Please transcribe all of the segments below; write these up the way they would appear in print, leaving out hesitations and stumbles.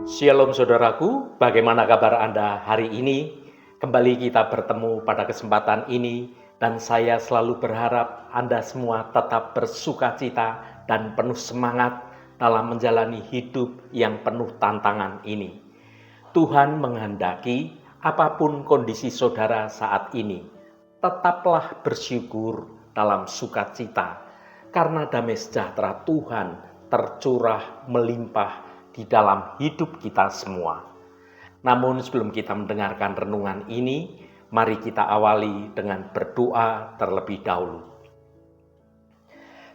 Shalom saudaraku, bagaimana kabar Anda hari ini? Kembali kita bertemu pada kesempatan ini dan saya selalu berharap Anda semua tetap bersukacita dan penuh semangat dalam menjalani hidup yang penuh tantangan ini. Tuhan menghendaki apapun kondisi saudara saat ini, tetaplah bersyukur dalam sukacita karena damai sejahtera Tuhan tercurah melimpah di dalam hidup kita semua. Namun sebelum kita mendengarkan renungan ini, mari kita awali dengan berdoa terlebih dahulu.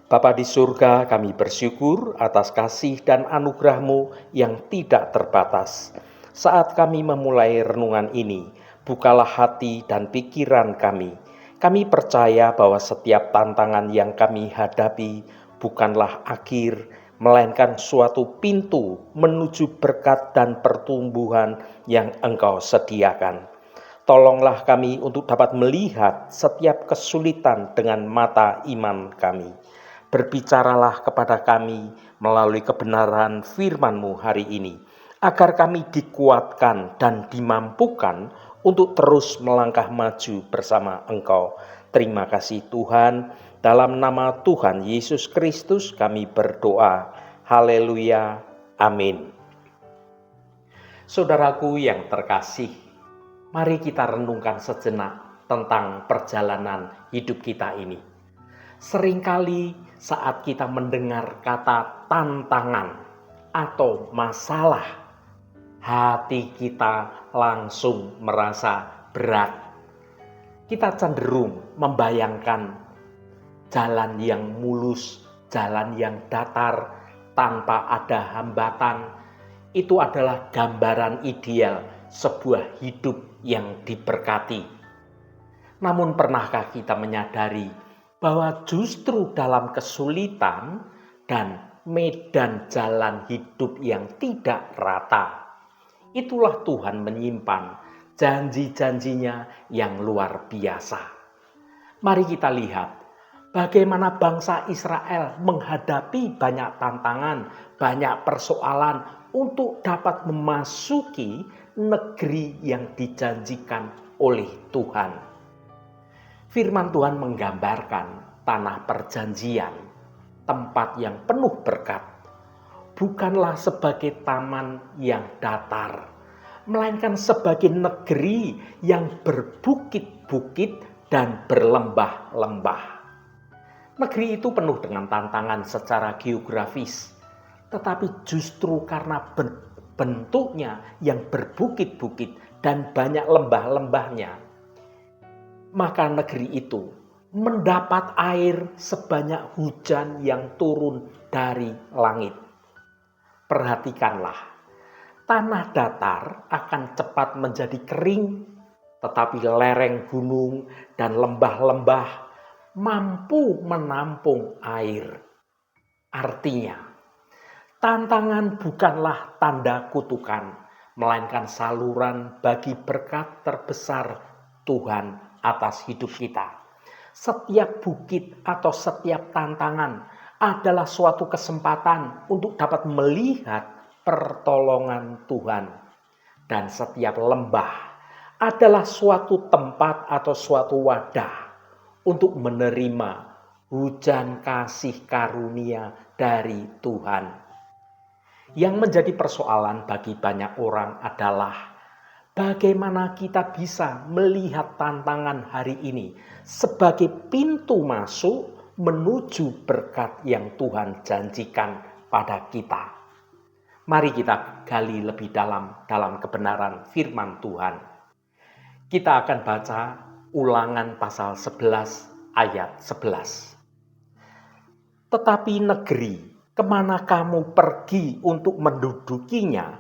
Bapa di surga, kami bersyukur atas kasih dan anugerah-Mu yang tidak terbatas. Saat kami memulai renungan ini, bukalah hati dan pikiran kami. Kami percaya bahwa setiap tantangan yang kami hadapi bukanlah akhir, melainkan suatu pintu menuju berkat dan pertumbuhan yang Engkau sediakan. Tolonglah kami untuk dapat melihat setiap kesulitan dengan mata iman kami. Berbicaralah kepada kami melalui kebenaran firman-Mu hari ini, agar kami dikuatkan dan dimampukan untuk terus melangkah maju bersama Engkau. Terima kasih Tuhan, dalam nama Tuhan Yesus Kristus kami berdoa. Haleluya, amin. Saudaraku yang terkasih, mari kita renungkan sejenak tentang perjalanan hidup kita ini. Seringkali saat kita mendengar kata tantangan atau masalah, hati kita langsung merasa berat. Kita cenderung membayangkan jalan yang mulus, jalan yang datar, tanpa ada hambatan. Itu adalah gambaran ideal sebuah hidup yang diberkati. Namun pernahkah kita menyadari bahwa justru dalam kesulitan dan medan jalan hidup yang tidak rata, itulah Tuhan menyimpan janji-janjinya yang luar biasa. Mari kita lihat bagaimana bangsa Israel menghadapi banyak tantangan, banyak persoalan untuk dapat memasuki negeri yang dijanjikan oleh Tuhan. Firman Tuhan menggambarkan tanah perjanjian, tempat yang penuh berkat, bukanlah sebagai taman yang datar, melainkan sebagai negeri yang berbukit-bukit dan berlembah-lembah. Negeri itu penuh dengan tantangan secara geografis, tetapi justru karena bentuknya yang berbukit-bukit dan banyak lembah-lembahnya, maka negeri itu mendapat air sebanyak hujan yang turun dari langit. Perhatikanlah, tanah datar akan cepat menjadi kering, tetapi lereng gunung dan lembah-lembah mampu menampung air. Artinya, tantangan bukanlah tanda kutukan, melainkan saluran bagi berkat terbesar Tuhan atas hidup kita. Setiap bukit atau setiap tantangan adalah suatu kesempatan untuk dapat melihat pertolongan Tuhan. Dan setiap lembah adalah suatu tempat atau suatu wadah untuk menerima hujan kasih karunia dari Tuhan. Yang menjadi persoalan bagi banyak orang adalah bagaimana kita bisa melihat tantangan hari ini sebagai pintu masuk menuju berkat yang Tuhan janjikan pada kita. Mari kita gali lebih dalam kebenaran firman Tuhan. Kita akan baca Ulangan pasal 11 ayat 11. Tetapi negeri kemana kamu pergi untuk mendudukinya,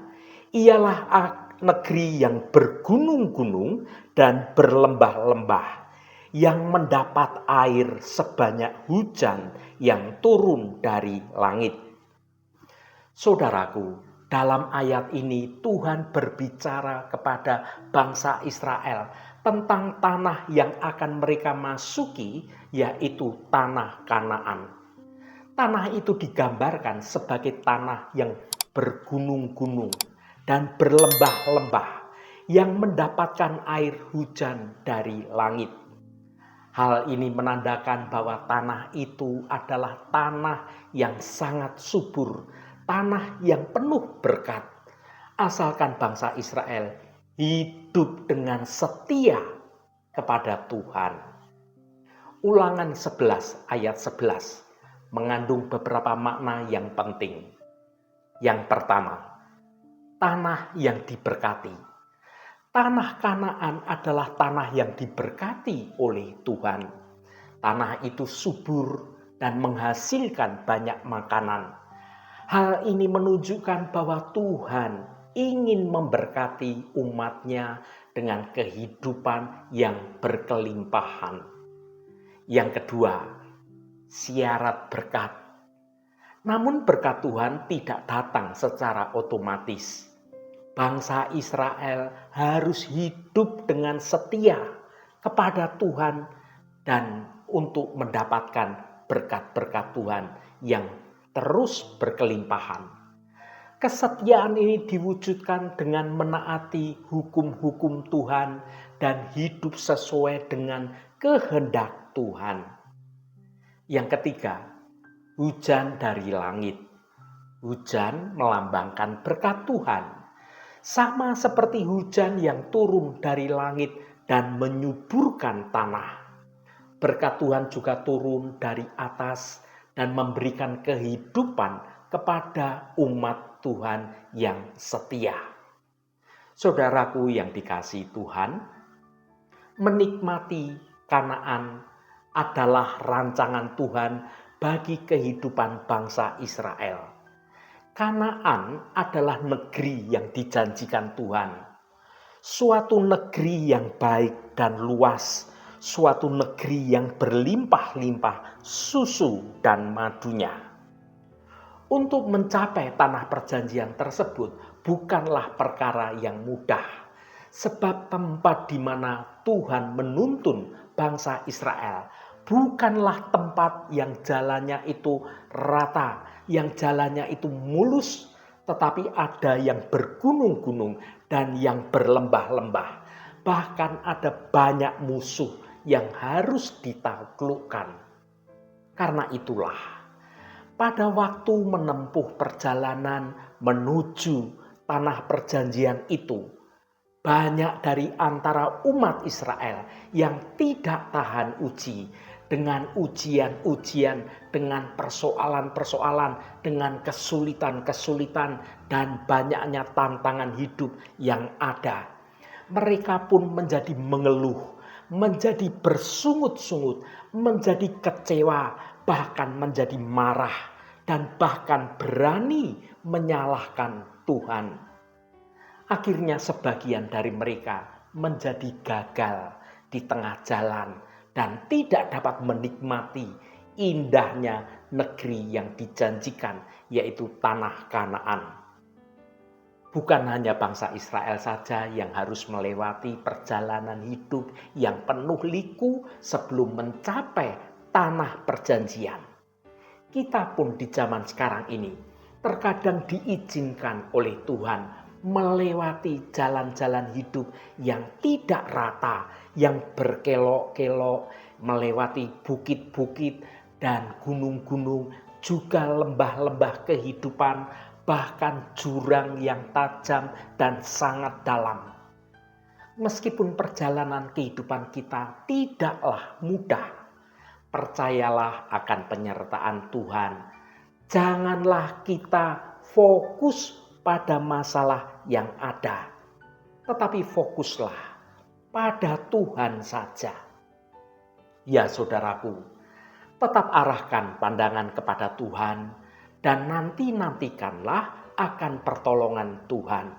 ialah negeri yang bergunung-gunung dan berlembah-lembah, yang mendapat air sebanyak hujan yang turun dari langit. Saudaraku, dalam ayat ini Tuhan berbicara kepada bangsa Israel tentang tanah yang akan mereka masuki, yaitu tanah Kanaan. Tanah itu digambarkan sebagai tanah yang bergunung-gunung dan berlembah-lembah yang mendapatkan air hujan dari langit. Hal ini menandakan bahwa tanah itu adalah tanah yang sangat subur, tanah yang penuh berkat. Asalkan bangsa Israel hidup dengan setia kepada Tuhan. Ulangan 11 ayat 11 mengandung beberapa makna yang penting. Yang pertama, tanah yang diberkati. Tanah Kanaan adalah tanah yang diberkati oleh Tuhan. Tanah itu subur dan menghasilkan banyak makanan. Hal ini menunjukkan bahwa Tuhan ingin memberkati umat-Nya dengan kehidupan yang berkelimpahan. Yang kedua, syarat berkat. Namun berkat Tuhan tidak datang secara otomatis. Bangsa Israel harus hidup dengan setia kepada Tuhan dan untuk mendapatkan berkat-berkat Tuhan yang terus berkelimpahan. Kesetiaan ini diwujudkan dengan menaati hukum-hukum Tuhan dan hidup sesuai dengan kehendak Tuhan. Yang ketiga, hujan dari langit. Hujan melambangkan berkat Tuhan. Sama seperti hujan yang turun dari langit dan menyuburkan tanah. Berkat Tuhan juga turun dari atas dan memberikan kehidupan kepada umat Tuhan yang setia. Saudaraku yang dikasihi Tuhan, menikmati Kanaan adalah rancangan Tuhan bagi kehidupan bangsa Israel. Kanaan adalah negeri yang dijanjikan Tuhan. Suatu negeri yang baik dan luas. Suatu negeri yang berlimpah-limpah susu dan madunya. Untuk mencapai tanah perjanjian tersebut bukanlah perkara yang mudah. Sebab tempat di mana Tuhan menuntun bangsa Israel bukanlah tempat yang jalannya itu rata, yang jalannya itu mulus, tetapi ada yang bergunung-gunung dan yang berlembah-lembah. Bahkan ada banyak musuh yang harus ditaklukkan. Karena itulah, pada waktu menempuh perjalanan menuju tanah perjanjian itu, banyak dari antara umat Israel yang tidak tahan uji, dengan ujian-ujian, dengan persoalan-persoalan, dengan kesulitan-kesulitan, dan banyaknya tantangan hidup yang ada. Mereka pun menjadi mengeluh, menjadi bersungut-sungut, menjadi kecewa, bahkan menjadi marah, dan bahkan berani menyalahkan Tuhan. Akhirnya sebagian dari mereka menjadi gagal di tengah jalan dan tidak dapat menikmati indahnya negeri yang dijanjikan, yaitu tanah Kanaan. Bukan hanya bangsa Israel saja yang harus melewati perjalanan hidup yang penuh liku sebelum mencapai tanah perjanjian. Kita pun di zaman sekarang ini terkadang diizinkan oleh Tuhan melewati jalan-jalan hidup yang tidak rata, yang berkelok-kelok, melewati bukit-bukit dan gunung-gunung, juga lembah-lembah kehidupan, bahkan jurang yang tajam dan sangat dalam. Meskipun perjalanan kehidupan kita tidaklah mudah, percayalah akan penyertaan Tuhan. Janganlah kita fokus pada masalah yang ada, tetapi fokuslah pada Tuhan saja. Ya saudaraku, tetap arahkan pandangan kepada Tuhan dan nantikanlah akan pertolongan Tuhan.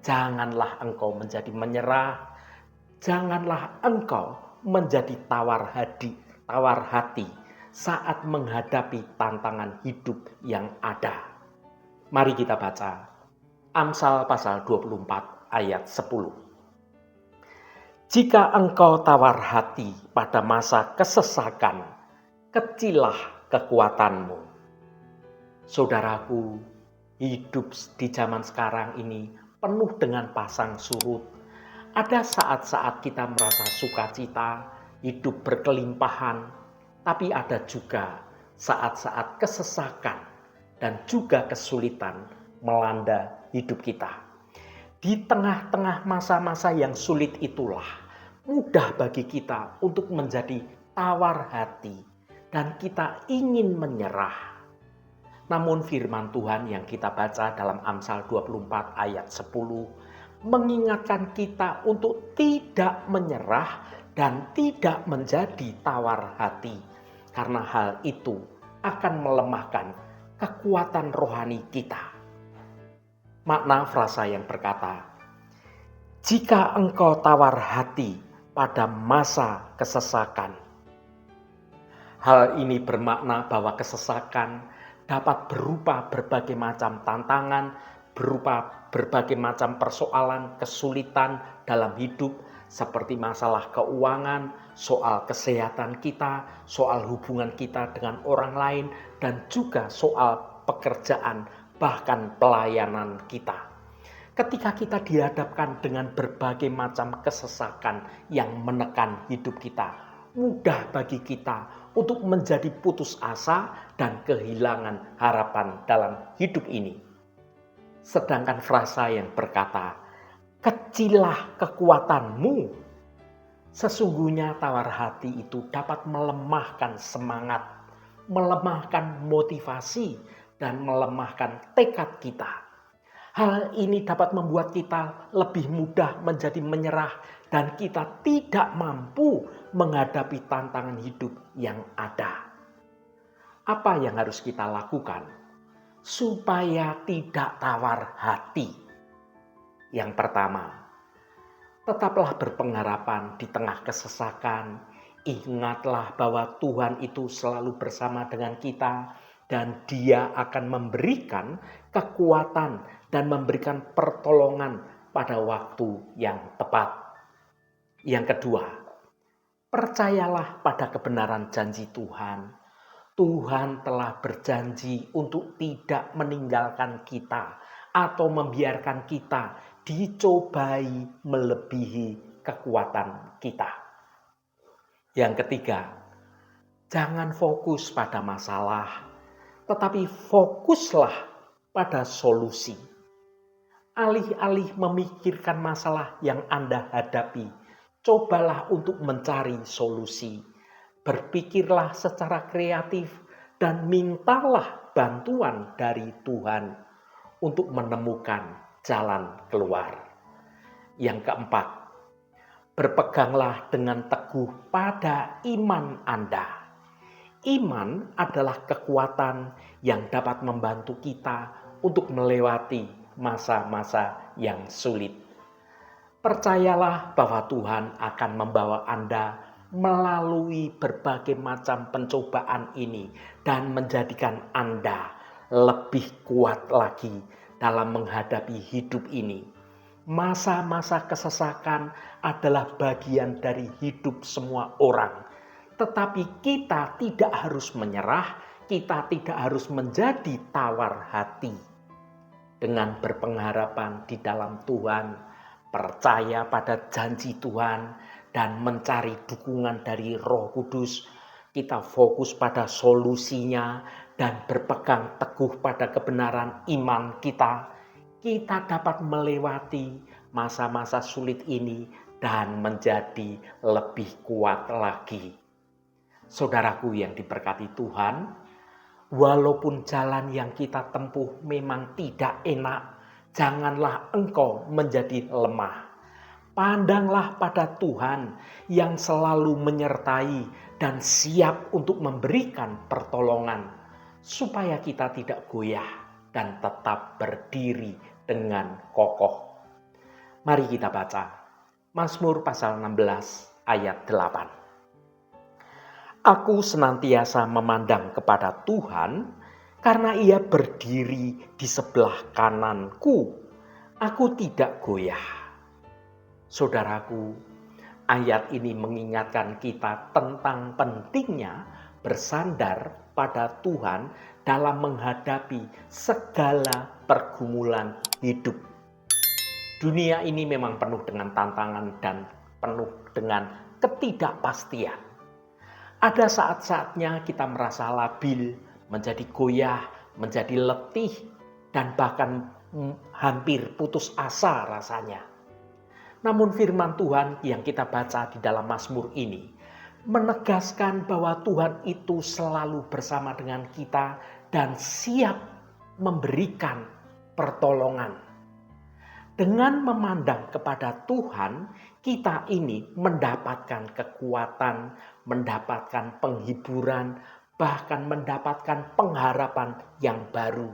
Janganlah engkau menjadi menyerah, janganlah engkau menjadi tawar hati saat menghadapi tantangan hidup yang ada. Mari kita baca Amsal pasal 24 ayat 10. Jika engkau tawar hati pada masa kesesakan, kecillah kekuatanmu. Saudaraku, hidup di zaman sekarang ini penuh dengan pasang surut. Ada saat-saat kita merasa sukacita, hidup berkelimpahan, tapi ada juga saat-saat kesesakan dan juga kesulitan melanda hidup kita. Di tengah-tengah masa-masa yang sulit itulah mudah bagi kita untuk menjadi tawar hati dan kita ingin menyerah. Namun firman Tuhan yang kita baca dalam Amsal 24 ayat 10 mengingatkan kita untuk tidak menyerah dan tidak menjadi tawar hati. Karena hal itu akan melemahkan kekuatan rohani kita. Makna frasa yang berkata, jika engkau tawar hati pada masa kesesakan. Hal ini bermakna bahwa kesesakan dapat berupa berbagai macam tantangan, berupa berbagai macam persoalan, kesulitan dalam hidup, seperti masalah keuangan, soal kesehatan kita, soal hubungan kita dengan orang lain, dan juga soal pekerjaan, bahkan pelayanan kita. Ketika kita dihadapkan dengan berbagai macam kesesakan yang menekan hidup kita, mudah bagi kita untuk menjadi putus asa dan kehilangan harapan dalam hidup ini. Sedangkan frasa yang berkata, kecillah kekuatanmu. Sesungguhnya tawar hati itu dapat melemahkan semangat, melemahkan motivasi, dan melemahkan tekad kita. Hal ini dapat membuat kita lebih mudah menjadi menyerah dan kita tidak mampu menghadapi tantangan hidup yang ada. Apa yang harus kita lakukan supaya tidak tawar hati? Yang pertama, tetaplah berpengharapan di tengah kesesakan. Ingatlah bahwa Tuhan itu selalu bersama dengan kita dan Dia akan memberikan kekuatan dan memberikan pertolongan pada waktu yang tepat. Yang kedua, percayalah pada kebenaran janji Tuhan. Tuhan telah berjanji untuk tidak meninggalkan kita atau membiarkan kita dicobai melebihi kekuatan kita. Yang ketiga, jangan fokus pada masalah, tetapi fokuslah pada solusi. Alih-alih memikirkan masalah yang Anda hadapi, cobalah untuk mencari solusi. Berpikirlah secara kreatif dan mintalah bantuan dari Tuhan untuk menemukan jalan keluar. Yang keempat, berpeganglah dengan teguh pada iman Anda. Iman adalah kekuatan yang dapat membantu kita untuk melewati masa-masa yang sulit. Percayalah bahwa Tuhan akan membawa Anda melalui berbagai macam pencobaan ini dan menjadikan Anda lebih kuat lagi dalam menghadapi hidup ini. Masa-masa kesesakan adalah bagian dari hidup semua orang. Tetapi kita tidak harus menyerah, kita tidak harus menjadi tawar hati. Dengan berpengharapan di dalam Tuhan, percaya pada janji Tuhan, dan mencari dukungan dari Roh Kudus, kita fokus pada solusinya dan berpegang teguh pada kebenaran iman kita. Kita dapat melewati masa-masa sulit ini dan menjadi lebih kuat lagi. Saudaraku yang diberkati Tuhan, walaupun jalan yang kita tempuh memang tidak enak, janganlah engkau menjadi lemah. Pandanglah pada Tuhan yang selalu menyertai dan siap untuk memberikan pertolongan, supaya kita tidak goyah dan tetap berdiri dengan kokoh. Mari kita baca Mazmur pasal 16 ayat 8. Aku senantiasa memandang kepada Tuhan karena Ia berdiri di sebelah kananku. Aku tidak goyah. Saudaraku, ayat ini mengingatkan kita tentang pentingnya bersandar pada Tuhan dalam menghadapi segala pergumulan hidup. Dunia ini memang penuh dengan tantangan dan penuh dengan ketidakpastian. Ada saat-saatnya kita merasa labil, menjadi goyah, menjadi letih, dan bahkan hampir putus asa rasanya. Namun firman Tuhan yang kita baca di dalam Mazmur ini menegaskan bahwa Tuhan itu selalu bersama dengan kita dan siap memberikan pertolongan. Dengan memandang kepada Tuhan, kita ini mendapatkan kekuatan, mendapatkan penghiburan, bahkan mendapatkan pengharapan yang baru.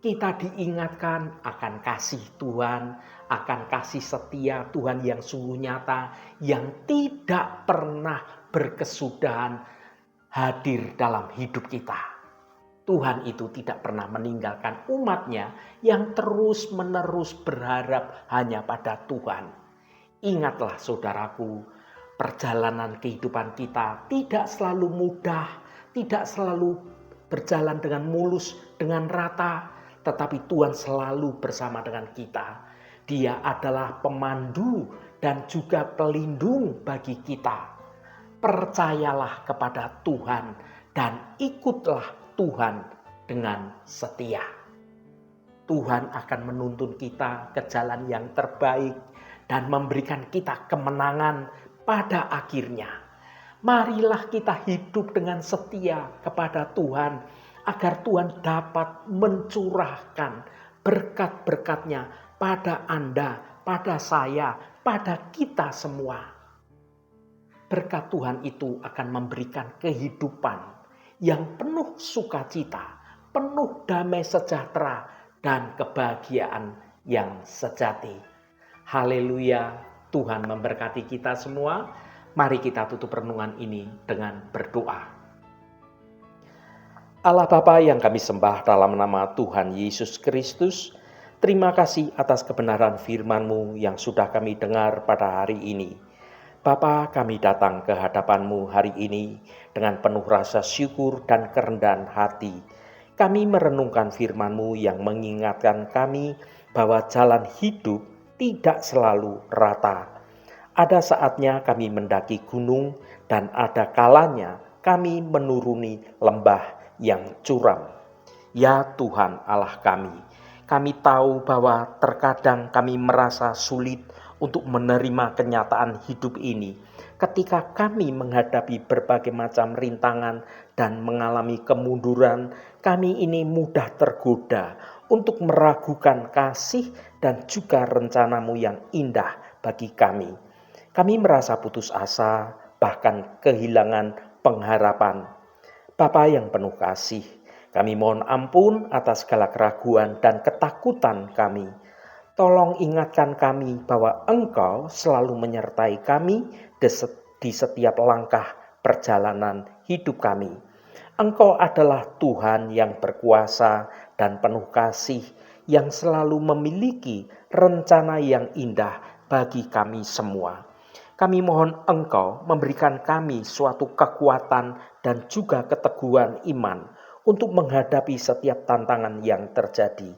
Kita diingatkan akan kasih Tuhan, akan kasih setia Tuhan yang sungguh nyata, yang tidak pernah berkesudahan hadir dalam hidup kita. Tuhan itu tidak pernah meninggalkan umatnya yang terus-menerus berharap hanya pada Tuhan. Ingatlah saudaraku, perjalanan kehidupan kita tidak selalu mudah, tidak selalu berjalan dengan mulus, dengan rata, tetapi Tuhan selalu bersama dengan kita. Dia adalah pemandu dan juga pelindung bagi kita. Percayalah kepada Tuhan dan ikutlah Tuhan dengan setia. Tuhan akan menuntun kita ke jalan yang terbaik dan memberikan kita kemenangan pada akhirnya. Marilah kita hidup dengan setia kepada Tuhan agar Tuhan dapat mencurahkan berkat-berkat-Nya pada Anda, pada saya, pada kita semua. Berkat Tuhan itu akan memberikan kehidupan yang penuh sukacita, penuh damai sejahtera, dan kebahagiaan yang sejati. Haleluya, Tuhan memberkati kita semua. Mari kita tutup renungan ini dengan berdoa. Allah Bapa yang kami sembah dalam nama Tuhan Yesus Kristus, terima kasih atas kebenaran firman-Mu yang sudah kami dengar pada hari ini. Bapa, kami datang ke hadapan-Mu hari ini dengan penuh rasa syukur dan kerendahan hati. Kami merenungkan firman-Mu yang mengingatkan kami bahwa jalan hidup tidak selalu rata. Ada saatnya kami mendaki gunung dan ada kalanya kami menuruni lembah yang curam. Ya Tuhan Allah kami tahu bahwa terkadang kami merasa sulit untuk menerima kenyataan hidup ini ketika kami menghadapi berbagai macam rintangan dan mengalami kemunduran. Kami ini mudah tergoda untuk meragukan kasih dan juga rencana-Mu yang indah bagi kami. Kami merasa putus asa, bahkan kehilangan pengharapan. Bapa yang penuh kasih, kami mohon ampun atas segala keraguan dan ketakutan kami. Tolong ingatkan kami bahwa Engkau selalu menyertai kami di setiap langkah perjalanan hidup kami. Engkau adalah Tuhan yang berkuasa dan penuh kasih, yang selalu memiliki rencana yang indah bagi kami semua. Kami mohon Engkau memberikan kami suatu kekuatan dan juga keteguhan iman untuk menghadapi setiap tantangan yang terjadi.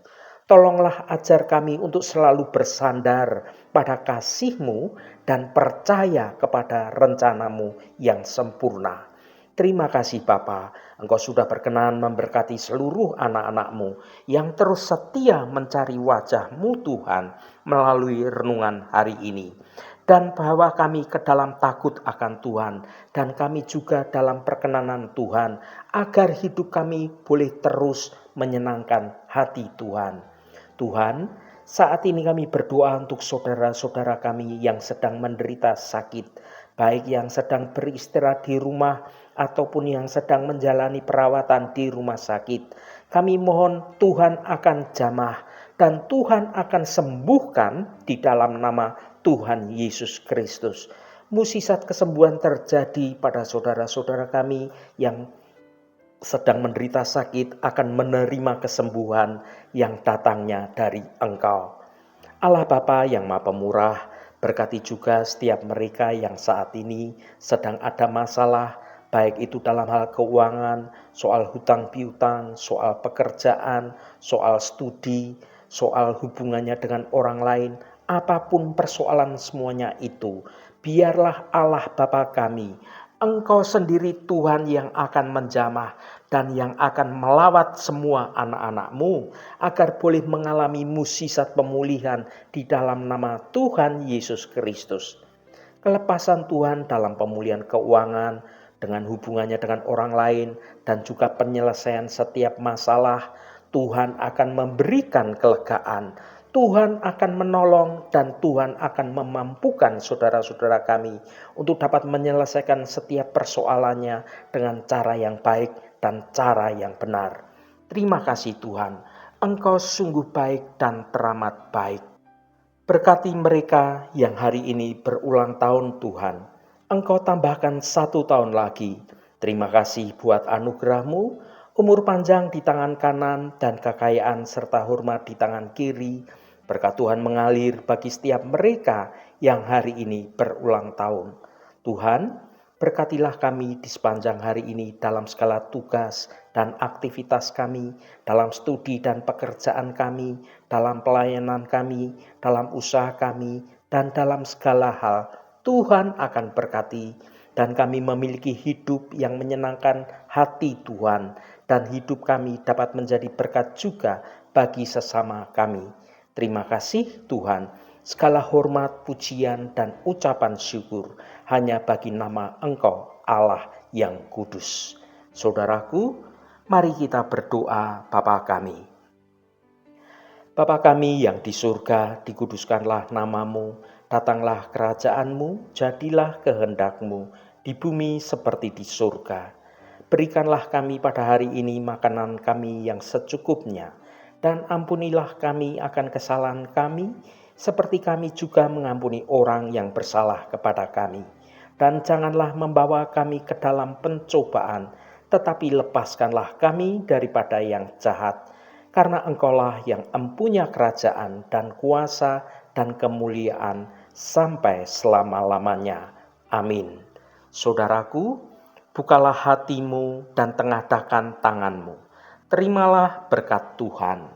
Tolonglah ajar kami untuk selalu bersandar pada kasih-Mu dan percaya kepada rencana-Mu yang sempurna. Terima kasih Bapa, Engkau sudah berkenan memberkati seluruh anak-anak-Mu yang terus setia mencari wajah-Mu Tuhan melalui renungan hari ini. Dan bawa kami ke dalam takut akan Tuhan, dan kami juga dalam perkenanan Tuhan, agar hidup kami boleh terus menyenangkan hati Tuhan. Tuhan, saat ini kami berdoa untuk saudara-saudara kami yang sedang menderita sakit, baik yang sedang beristirahat di rumah ataupun yang sedang menjalani perawatan di rumah sakit. Kami mohon Tuhan akan jamah dan Tuhan akan sembuhkan di dalam nama Tuhan Yesus Kristus. Mukjizat kesembuhan terjadi pada saudara-saudara kami yang sedang menderita sakit akan menerima kesembuhan yang datangnya dari Engkau. Allah Bapa yang Maha Pemurah, berkati juga setiap mereka yang saat ini sedang ada masalah, baik itu dalam hal keuangan, soal hutang piutang, soal pekerjaan, soal studi, soal hubungannya dengan orang lain, apapun persoalan semuanya itu, biarlah Allah Bapa kami, Engkau sendiri Tuhan yang akan menjamah dan yang akan melawat semua anak-anak-Mu agar boleh mengalami mukjizat pemulihan di dalam nama Tuhan Yesus Kristus. Kelepasan Tuhan dalam pemulihan keuangan, dengan hubungannya dengan orang lain, dan juga penyelesaian setiap masalah, Tuhan akan memberikan kelegaan. Tuhan akan menolong dan Tuhan akan memampukan saudara-saudara kami untuk dapat menyelesaikan setiap persoalannya dengan cara yang baik dan cara yang benar. Terima kasih Tuhan, Engkau sungguh baik dan teramat baik. Berkati mereka yang hari ini berulang tahun Tuhan. Engkau tambahkan 1 tahun lagi. Terima kasih buat anugerah-Mu, umur panjang di tangan kanan dan kekayaan serta hormat di tangan kiri. Berkat Tuhan mengalir bagi setiap mereka yang hari ini berulang tahun. Tuhan, berkatilah kami di sepanjang hari ini dalam segala tugas dan aktivitas kami, dalam studi dan pekerjaan kami, dalam pelayanan kami, dalam usaha kami, dan dalam segala hal. Tuhan akan berkati dan kami memiliki hidup yang menyenangkan hati Tuhan, dan hidup kami dapat menjadi berkat juga bagi sesama kami. Terima kasih Tuhan, segala hormat, pujian, dan ucapan syukur hanya bagi nama Engkau Allah yang kudus. Saudaraku, mari kita berdoa. Bapa kami. Bapa kami yang di surga, dikuduskanlah namamu, datanglah kerajaan-Mu, jadilah kehendak-Mu di bumi seperti di surga. Berikanlah kami pada hari ini makanan kami yang secukupnya, dan ampunilah kami akan kesalahan kami, seperti kami juga mengampuni orang yang bersalah kepada kami. Dan janganlah membawa kami ke dalam pencobaan, tetapi lepaskanlah kami daripada yang jahat. Karena Engkaulah yang empunya kerajaan dan kuasa dan kemuliaan sampai selama-lamanya. Amin. Saudaraku, bukalah hatimu dan tengadahkan tanganmu. Terimalah berkat Tuhan.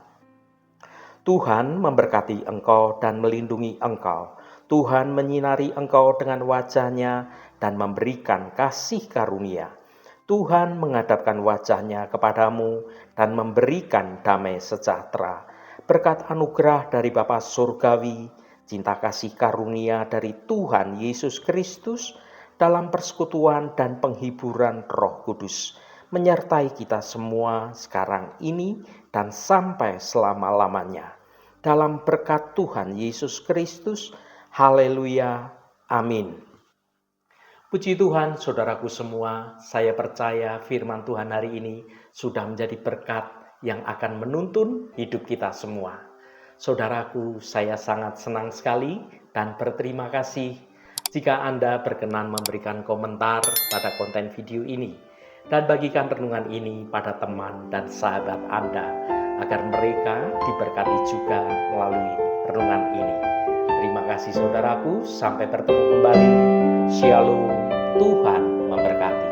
Tuhan memberkati engkau dan melindungi engkau. Tuhan menyinari engkau dengan wajah-Nya dan memberikan kasih karunia. Tuhan menghadapkan wajah-Nya kepadamu dan memberikan damai sejahtera. Berkat anugerah dari Bapa Surgawi, cinta kasih karunia dari Tuhan Yesus Kristus, dalam persekutuan dan penghiburan Roh Kudus, menyertai kita semua sekarang ini dan sampai selama-lamanya. Dalam berkat Tuhan Yesus Kristus, haleluya, amin. Puji Tuhan, saudaraku semua, saya percaya firman Tuhan hari ini sudah menjadi berkat yang akan menuntun hidup kita semua. Saudaraku, saya sangat senang sekali dan berterima kasih jika Anda berkenan memberikan komentar pada konten video ini dan bagikan renungan ini pada teman dan sahabat Anda agar mereka diberkati juga melalui renungan ini. Terima kasih saudaraku, sampai bertemu kembali. Shalom, Tuhan memberkati.